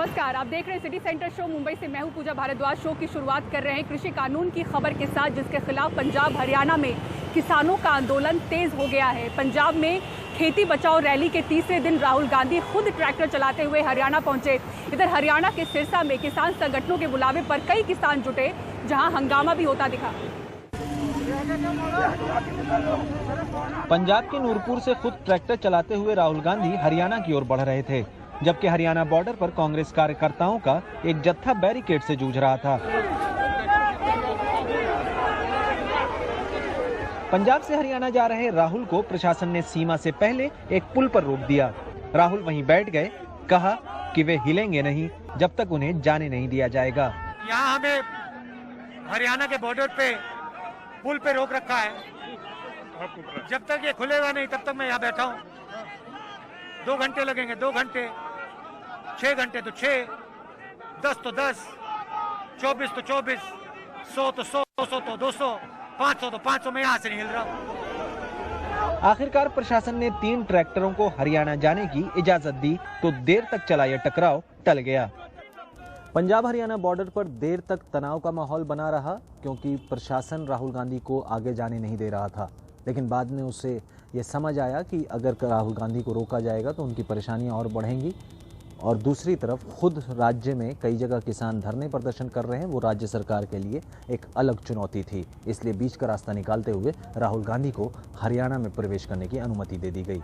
नमस्कार, आप देख रहे हैं सिटी सेंटर शो। मुंबई से मैं हूं पूजा भारद्वाज। शो की शुरुआत कर रहे हैं कृषि कानून की खबर के साथ, जिसके खिलाफ पंजाब हरियाणा में किसानों का आंदोलन तेज हो गया है। पंजाब में खेती बचाओ रैली के तीसरे दिन राहुल गांधी खुद ट्रैक्टर चलाते हुए हरियाणा पहुंचे। इधर हरियाणा के सिरसा में किसान संगठनों के बुलावे पर कई किसान जुटे, जहां हंगामा भी होता दिखा। पंजाब के नूरपुर से खुद ट्रैक्टर चलाते हुए राहुल गांधी हरियाणा की ओर बढ़ रहे थे, जबकि हरियाणा बॉर्डर पर कांग्रेस कार्यकर्ताओं का एक जत्था बैरिकेड से जूझ रहा था। पंजाब से हरियाणा जा रहे राहुल को प्रशासन ने सीमा से पहले एक पुल पर रोक दिया। राहुल वहीं बैठ गए, कहा कि वे हिलेंगे नहीं जब तक उन्हें जाने नहीं दिया जाएगा। यहाँ हमें हरियाणा के बॉर्डर पे पुल पे रोक रखा है। जब तक ये खुलेगा नहीं तब तक मैं यहाँ बैठा हूँ। 2 घंटे लगेंगे, 2 घंटे, 6 घंटे तो 6, 10 तो 10, 24 तो 24, 100 तो 100, 200 तो 200, 500 तो 500। मैं यहाँ से नहीं हिल रहा हूँ। आखिरकार प्रशासन ने 3 ट्रैक्टरों को हरियाणा जाने की इजाजत दी, तो देर तक चला यह टकराव टल गया। पंजाब हरियाणा बॉर्डर पर देर तक तनाव का माहौल बना रहा, क्योंकि प्रशासन राहुल गांधी को आगे जाने नहीं दे रहा था। लेकिन बाद में उसे ये समझ आया कि अगर राहुल गांधी को रोका जाएगा तो उनकी परेशानियां और बढ़ेंगी। और दूसरी तरफ खुद राज्य में कई जगह किसान धरने प्रदर्शन कर रहे हैं, वो राज्य सरकार के लिए एक अलग चुनौती थी। इसलिए बीच का रास्ता निकालते हुए राहुल गांधी को हरियाणा में प्रवेश करने की अनुमति दे दी गई।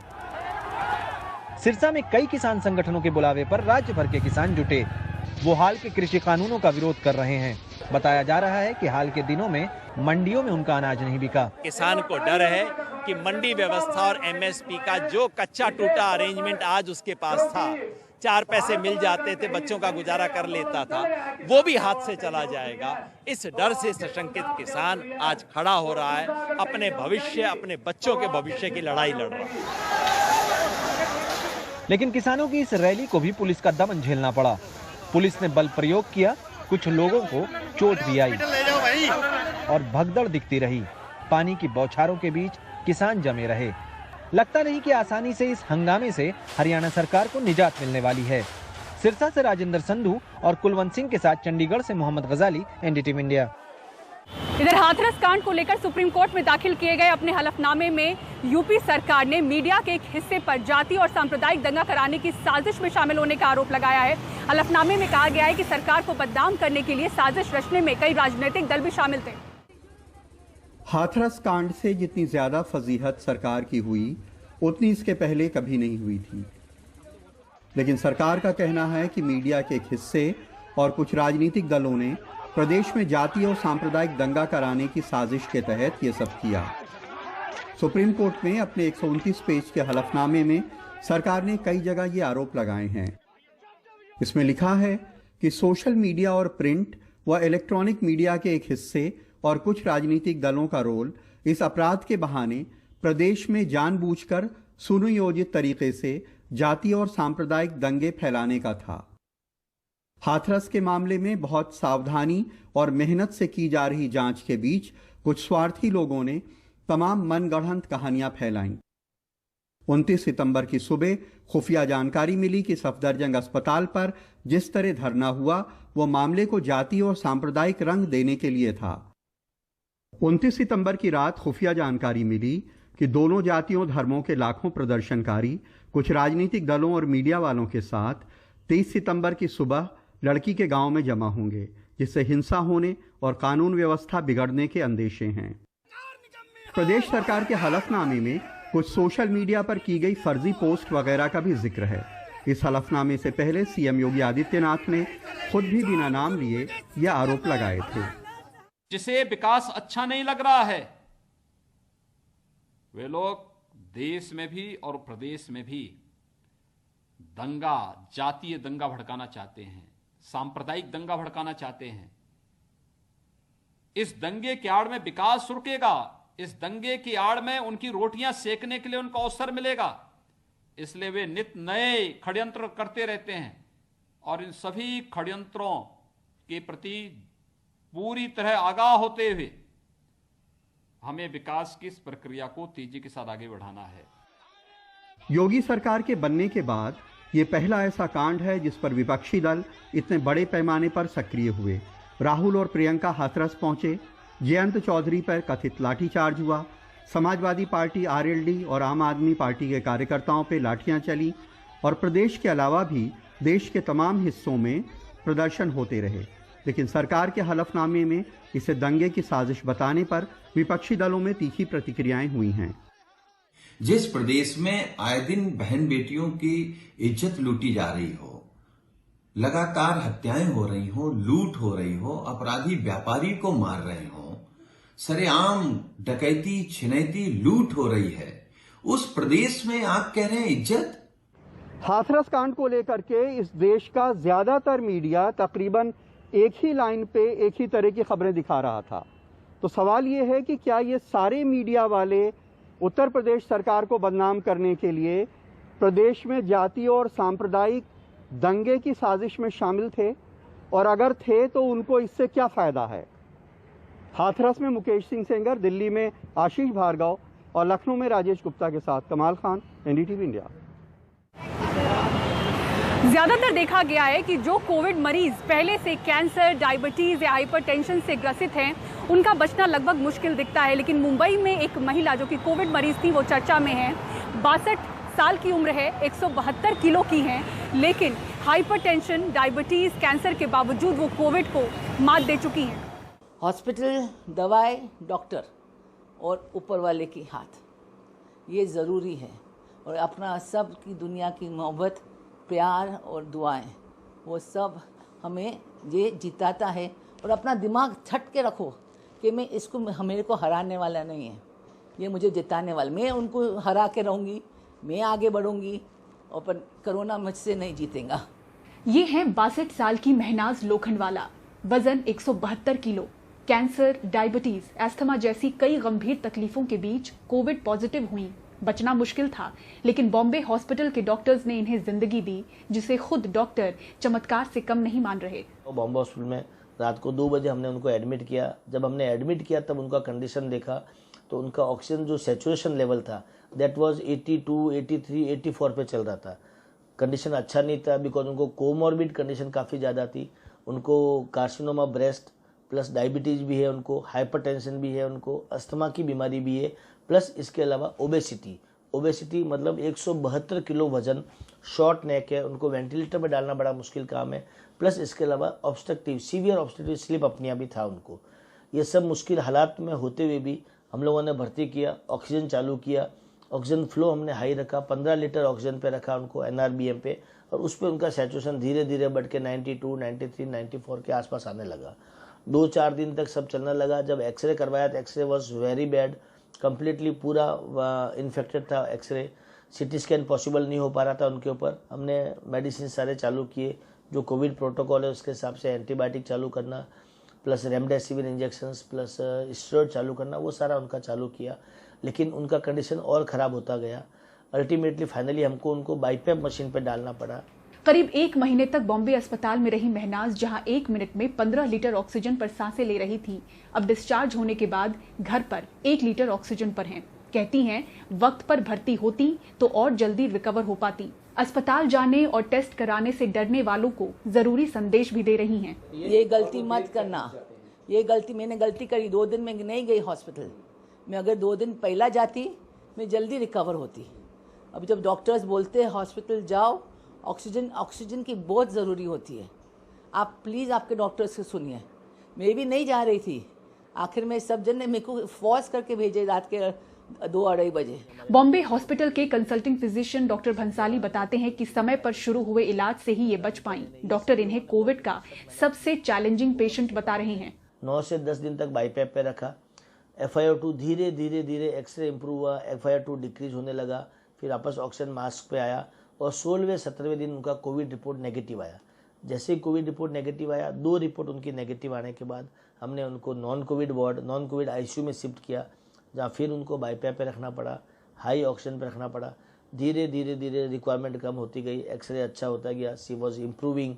सिरसा में कई किसान संगठनों के बुलावे पर राज्य भर के किसान जुटे। वो हाल के कृषि कानूनों का विरोध कर रहे हैं। बताया जा रहा है कि हाल के दिनों में मंडियों में उनका अनाज नहीं बिका। किसान को डर है कि मंडी व्यवस्था और एमएसपी का जो कच्चा टूटा अरेंजमेंट आज उसके पास था, 4 पैसे मिल जाते थे, बच्चों का गुजारा कर लेता था, वो भी हाथ से चला जाएगा। इस डर से सशंकित किसान आज खड़ा हो रहा है, अपने भविष्य, अपने बच्चों के भविष्य की लड़ाई लड़ रहा है। लेकिन किसानों की इस रैली को भी पुलिस का दमन झेलना पड़ा। पुलिस ने बल प्रयोग किया, कुछ लोगों को चोट भी आई और भगदड़ दिखती रही। पानी की बौछारों के बीच किसान जमे रहे। लगता नहीं कि आसानी से इस हंगामे से हरियाणा सरकार को निजात मिलने वाली है। सिरसा से राजेंद्र संधू और कुलवंत सिंह के साथ चंडीगढ़ से मोहम्मद गजाली, एनडीटीवी इंडिया। इधर हाथरस कांड को लेकर सुप्रीम कोर्ट में दाखिल किए गए अपने हलफनामे में यूपी सरकार ने मीडिया के एक हिस्से पर जाति और सांप्रदायिक दंगा कराने की साजिश में शामिल होने का आरोप लगाया है। हलफनामे में कहा गया है कि सरकार को बदनाम करने के लिए साजिश रचने में कई राजनीतिक दल भी शामिल थे। हाथरस कांड से जितनी ज्यादा फजीहत सरकार की हुई, उतनी इसके पहले कभी नहीं हुई थी। लेकिन सरकार का कहना है कि मीडिया के एक हिस्से और कुछ राजनीतिक दलों ने प्रदेश में जाति और सांप्रदायिक दंगा कराने की साजिश के तहत ये सब किया। सुप्रीम कोर्ट में अपने 129 पेज के हलफनामे में सरकार ने कई जगह ये आरोप लगाए हैं। इसमें लिखा है कि सोशल मीडिया और प्रिंट व इलेक्ट्रॉनिक मीडिया के एक हिस्से और कुछ राजनीतिक दलों का रोल इस अपराध के बहाने प्रदेश में जानबूझकर सुनियोजित तरीके से जाति और सांप्रदायिक दंगे फैलाने का था। हाथरस के मामले में बहुत सावधानी और मेहनत से की जा रही जांच के बीच कुछ स्वार्थी लोगों ने तमाम मनगढ़ंत कहानियां फैलाईं। 29 सितंबर की सुबह खुफिया जानकारी मिली कि सफदरजंग अस्पताल पर जिस तरह धरना हुआ, वो मामले को जाति और सांप्रदायिक रंग देने के लिए था। 29 सितंबर की रात खुफिया जानकारी मिली कि दोनों जातियों धर्मों के लाखों प्रदर्शनकारी कुछ राजनीतिक दलों और मीडिया वालों के साथ 23 सितंबर की सुबह लड़की के गांव में जमा होंगे, जिससे हिंसा होने और कानून व्यवस्था बिगड़ने के अंदेशे हैं। प्रदेश सरकार के हलफनामे में कुछ सोशल मीडिया पर की गई फर्जी पोस्ट वगैरह का भी जिक्र है। इस हलफनामे से पहले सीएम योगी आदित्यनाथ ने खुद भी बिना नाम लिए यह आरोप लगाए थे। जिसे विकास अच्छा नहीं लग रहा है, वे लोग देश में भी और प्रदेश में भी दंगा, जातीय दंगा भड़काना चाहते हैं, सांप्रदायिक दंगा भड़काना चाहते हैं। इस दंगे की आड़ में विकास रुकेगा, इस दंगे की आड़ में उनकी रोटियां सेकने के लिए उनको अवसर मिलेगा। इसलिए वे नित नए षड्यंत्र करते रहते हैं और इन सभी षड्यंत्रों के प्रति पूरी तरह आगाह होते हुए हमें विकास की इस प्रक्रिया को तेजी के साथ आगे बढ़ाना है। योगी सरकार के बनने के बाद ये पहला ऐसा कांड है जिस पर विपक्षी दल इतने बड़े पैमाने पर सक्रिय हुए। राहुल और प्रियंका हाथरस पहुंचे, जयंत चौधरी पर कथित लाठीचार्ज हुआ, समाजवादी पार्टी आरएलडी और आम आदमी पार्टी के कार्यकर्ताओं पर लाठियां चली और प्रदेश के अलावा भी देश के तमाम हिस्सों में प्रदर्शन होते रहे। लेकिन सरकार के हलफनामे में इसे दंगे की साजिश बताने पर विपक्षी दलों में तीखी प्रतिक्रियाएं हुई हैं। जिस प्रदेश में आए दिन बहन बेटियों की इज्जत लूटी जा रही हो, लगातार हत्याएं हो रही हो, लूट हो रही हो, अपराधी व्यापारी को मार रहे हो, सरेआम डकैती छिनैती लूट हो रही है, उस प्रदेश में आप कह रहे हैं इज्जत। हाथरस कांड को लेकर के इस देश का ज्यादातर मीडिया तकरीबन एक ही लाइन पे एक ही तरह की खबरें दिखा रहा था। तो सवाल ये है कि क्या ये सारे मीडिया वाले उत्तर प्रदेश सरकार को बदनाम करने के लिए प्रदेश में जातीय और सांप्रदायिक दंगे की साजिश में शामिल थे, और अगर थे तो उनको इससे क्या फायदा है। हाथरस में मुकेश सिंह सेंगर, दिल्ली में आशीष भार्गव और लखनऊ में राजेश गुप्ता के साथ कमाल खान, एनडीटीवी इंडिया। ज्यादातर देखा गया है कि जो कोविड मरीज पहले से कैंसर, डायबिटीज या हाइपरटेंशन से ग्रसित हैं, उनका बचना लगभग मुश्किल दिखता है। लेकिन मुंबई में एक महिला जो कि कोविड मरीज थी वो चर्चा में है। 62 साल की उम्र है, 172 किलो की हैं, लेकिन हाइपरटेंशन, डायबिटीज, कैंसर के बावजूद वो कोविड को मात दे चुकी हैं। हॉस्पिटल, दवाई, डॉक्टर और ऊपर वाले की हाथ, ये ज़रूरी है। और अपना सब की दुनिया की मोहब्बत, प्यार और दुआएं, वो सब हमें ये जिताता है। और अपना दिमाग छट के रखो कि मैं इसको, मेरे को हराने वाला नहीं है, ये मुझे जिताने वाला। मैं उनको हरा के रहूँगी, मैं आगे बढ़ूँगी, और पर कोरोना मुझसे नहीं जीतेगा। ये हैं 62 साल की महनाज लोखंडवाला, वजन 172 किलो, कैंसर, डायबिटीज, अस्थमा जैसी कई गंभीर तकलीफों के बीच कोविड पॉजिटिव हुई। बचना मुश्किल था, लेकिन बॉम्बे हॉस्पिटल के डॉक्टर्स ने इन्हें जिंदगी दी, जिसे खुद डॉक्टर चमत्कार से कम नहीं मान रहे। बॉम्बे हॉस्पिटल में रात को 2 बजे हमने उनको एडमिट किया। जब हमने एडमिट किया तब उनका कंडीशन देखा तो उनका ऑक्सीजन जो सैचुरेशन लेवल था दैट वाज 82, 83, 84 पे चल रहा था। कंडीशन अच्छा नहीं था बिकॉज उनको कोमॉर्बिड कंडीशन काफ़ी ज़्यादा थी। उनको कार्सिनोमा ब्रेस्ट प्लस डायबिटीज़ भी है, उनको हाइपरटेंशन भी है, उनको अस्थमा की बीमारी भी है, प्लस इसके अलावा ओबेसिटी मतलब 172 किलो वजन, शॉर्ट नेक है, उनको वेंटिलेटर में डालना बड़ा मुश्किल काम है, प्लस इसके अलावा सीवियर ऑब्स्ट्रक्टिव स्लीप अपनिया भी था उनको। ये सब मुश्किल हालात में होते हुए भी हम लोगों ने भर्ती किया, ऑक्सीजन चालू किया, ऑक्सीजन फ्लो हमने हाई रखा, 15 लीटर ऑक्सीजन पे रखा उनको NRBM पे, और उस पर उनका सैचुरेशन धीरे धीरे बढ़ के 92, 93, 94 के आसपास आने लगा। 2-4 दिन तक सब चलने लगा। जब एक्सरे करवाया तो X ray was very bad, completely पूरा इन्फेक्टेड था एक्सरे, CT स्कैन पॉसिबल नहीं हो पा रहा था उनके ऊपर। हमने मेडिसिन सारे चालू किए, जो कोविड प्रोटोकॉल है उसके हिसाब से एंटीबायोटिक चालू करना, plus remdesivir injections, plus steroid चालू करना, वो सारा उनका चालू किया। लेकिन उनका कंडीशन और ख़राब होता गया। अल्टीमेटली फाइनली हमको उनको बाईपैप मशीन पर डालना पड़ा। करीब 1 महीने तक बॉम्बे अस्पताल में रही महनाज, जहां 1 मिनट में 15 लीटर ऑक्सीजन पर सांसें ले रही थी, अब डिस्चार्ज होने के बाद घर पर 1 लीटर ऑक्सीजन पर हैं। कहती हैं वक्त पर भर्ती होती तो और जल्दी रिकवर हो पाती। अस्पताल जाने और टेस्ट कराने से डरने वालों को जरूरी संदेश भी दे रही हैं। ये गलती मत करना, ये गलती मैंने गलती करी। 2 दिन में नहीं गई हॉस्पिटल, मैं अगर 2 दिन पहला जाती मैं जल्दी रिकवर होती। अब जब डॉक्टर्स बोलते हैं हॉस्पिटल जाओ, ऑक्सीजन की बहुत ज़रूरी होती है। आप प्लीज़ आपके डॉक्टर से सुनिए। मैं भी नहीं जा रही थी, आखिर में सब जन ने मेरे को फोर्स करके भेजे रात के 2-2:30 बजे। बॉम्बे हॉस्पिटल के कंसल्टिंग फिजिशियन डॉक्टर भंसाली बताते हैं कि समय पर शुरू हुए इलाज से ही ये बच पाई। डॉक्टर इन्हें कोविड का सबसे चैलेंजिंग पेशेंट बता रहे हैं। 9 से 10 दिन तक बाईपैप पे रखा। FiO2 धीरे धीरे एक्सरे इंप्रूव हुआ, FiO2 डिक्रीज होने लगा, फिर वापस ऑक्सीजन मास्क पे आया, और 16वें 17वें दिन उनका कोविड रिपोर्ट नेगेटिव आया। जैसे ही कोविड रिपोर्ट नेगेटिव आया, 2 रिपोर्ट उनकी नेगेटिव आने के बाद हमने उनको नॉन कोविड ICU में शिफ्ट किया, जहाँ फिर उनको बाईपैप पे रखना पड़ा, हाई ऑक्सीजन पे रखना पड़ा। धीरे धीरे रिक्वायरमेंट कम होती गई, एक्सरे अच्छा होता गया, शी वॉज इम्प्रूविंग,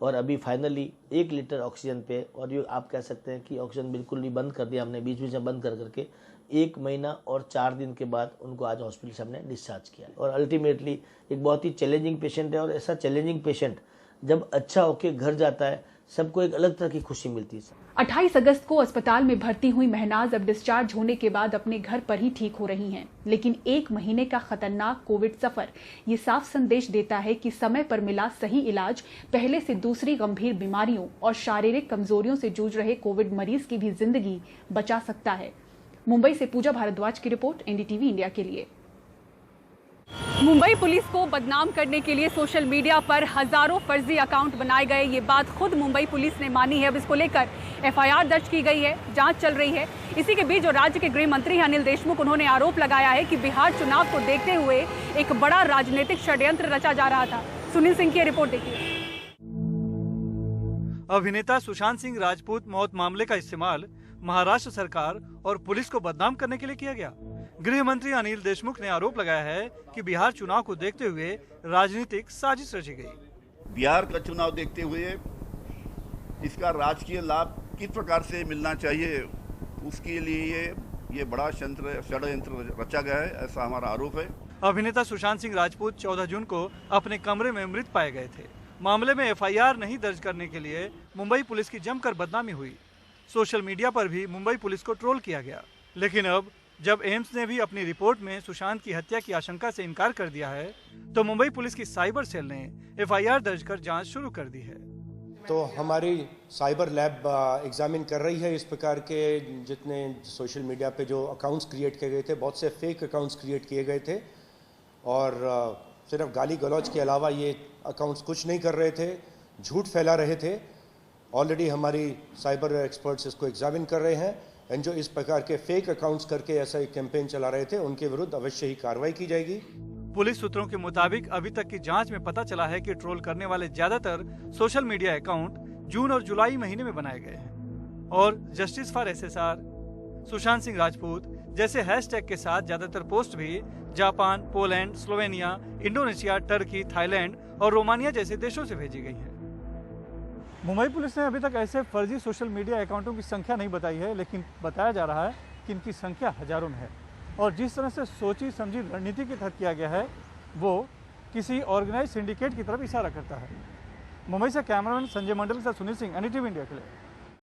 और अभी फाइनली 1 लीटर ऑक्सीजन पे। और ये आप कह सकते हैं कि ऑक्सीजन बिल्कुल ही बंद कर दिया हमने, बीच बीच में बंद कर करके 1 महीना और 4 दिन के बाद उनको आज हॉस्पिटल से हमने डिस्चार्ज किया। और अल्टीमेटली एक बहुत ही चैलेंजिंग पेशेंट है, और ऐसा चैलेंजिंग पेशेंट जब अच्छा होके घर जाता है, सबको एक अलग तरह की खुशी मिलती है। 28 अगस्त को अस्पताल में भर्ती हुई महनाज अब डिस्चार्ज होने के बाद अपने घर पर ही ठीक हो रही हैं। लेकिन 1 महीने का खतरनाक कोविड सफर ये साफ संदेश देता है कि समय पर मिला सही इलाज पहले से दूसरी गंभीर बीमारियों और शारीरिक कमजोरियों से जूझ रहे कोविड मरीज की भी जिंदगी बचा सकता है। मुंबई से पूजा भारद्वाज की रिपोर्ट, एनडीटीवी इंडिया के लिए। मुंबई पुलिस को बदनाम करने के लिए सोशल मीडिया पर हजारों फर्जी अकाउंट बनाए गए, ये बात खुद मुंबई पुलिस ने मानी है। अब इसको लेकर एफआईआर दर्ज की गई है, जांच चल रही है। इसी के बीच जो राज्य के गृह मंत्री हैं अनिल देशमुख, उन्होंने आरोप लगाया है कि बिहार चुनाव को देखते हुए एक बड़ा राजनीतिक षड्यंत्र रचा जा रहा था। सुनील सिंह की रिपोर्ट देखिए। अभिनेता सुशांत सिंह राजपूत मौत मामले का इस्तेमाल महाराष्ट्र सरकार और पुलिस को बदनाम करने के लिए किया गया। गृह मंत्री अनिल देशमुख ने आरोप लगाया है कि बिहार चुनाव को देखते हुए राजनीतिक साजिश रची गई। बिहार का चुनाव देखते हुए इसका राजकीय लाभ किस प्रकार से मिलना चाहिए, उसके लिए ये बड़ा षड्यंत्र रचा गया है, ऐसा हमारा आरोप है। अभिनेता सुशांत सिंह राजपूत 14 जून को अपने कमरे में मृत पाए गए थे। मामले में एफआईआर नहीं दर्ज करने के लिए मुंबई पुलिस की जमकर बदनामी हुई। सोशल मीडिया पर भी मुंबई पुलिस को ट्रोल किया गया। लेकिन अब जब एम्स ने भी अपनी रिपोर्ट में सुशांत की हत्या की आशंका से इनकार कर दिया है, तो मुंबई पुलिस की साइबर सेल ने एफआईआर दर्ज कर जांच शुरू कर दी है। तो हमारी साइबर लैब एग्जामिन कर रही है इस प्रकार के जितने सोशल मीडिया पे जो अकाउंट्स क्रिएट किए गए थे, बहुत से फेक अकाउंट्स क्रिएट किए गए थे और सिर्फ गाली गलौज के अलावा ये अकाउंट्स कुछ नहीं कर रहे थे, झूठ फैला रहे थे। ऑलरेडी हमारी साइबर एक्सपर्ट्स इसको एग्जामिन कर रहे हैं एंड जो इस प्रकार के फेक अकाउंट्स करके ऐसा एक कैंपेन चला रहे थे उनके विरुद्ध अवश्य ही कार्रवाई की जाएगी। पुलिस सूत्रों के मुताबिक अभी तक की जांच में पता चला है कि ट्रोल करने वाले ज्यादातर सोशल मीडिया अकाउंट जून और जुलाई महीने में बनाए गए हैं और justice for SSR, Sushant Singh Rajput जैसे हैशटैग के साथ ज्यादातर पोस्ट भी Japan, Poland, Slovenia, Indonesia, Turkey, Thailand और रोमानिया जैसे देशों से भेजी गई है। मुंबई पुलिस ने अभी तक ऐसे फर्जी सोशल मीडिया अकाउंटों की संख्या नहीं बताई है, लेकिन बताया जा रहा है कि इनकी संख्या हजारों में है और जिस तरह से सोची समझी रणनीति के तहत किया गया है वो किसी ऑर्गेनाइज सिंडिकेट की तरफ इशारा करता है। मुंबई से कैमरामैन संजय मंडल के साथ सुनील सिंह, एनडीटीवी इंडिया के लिए।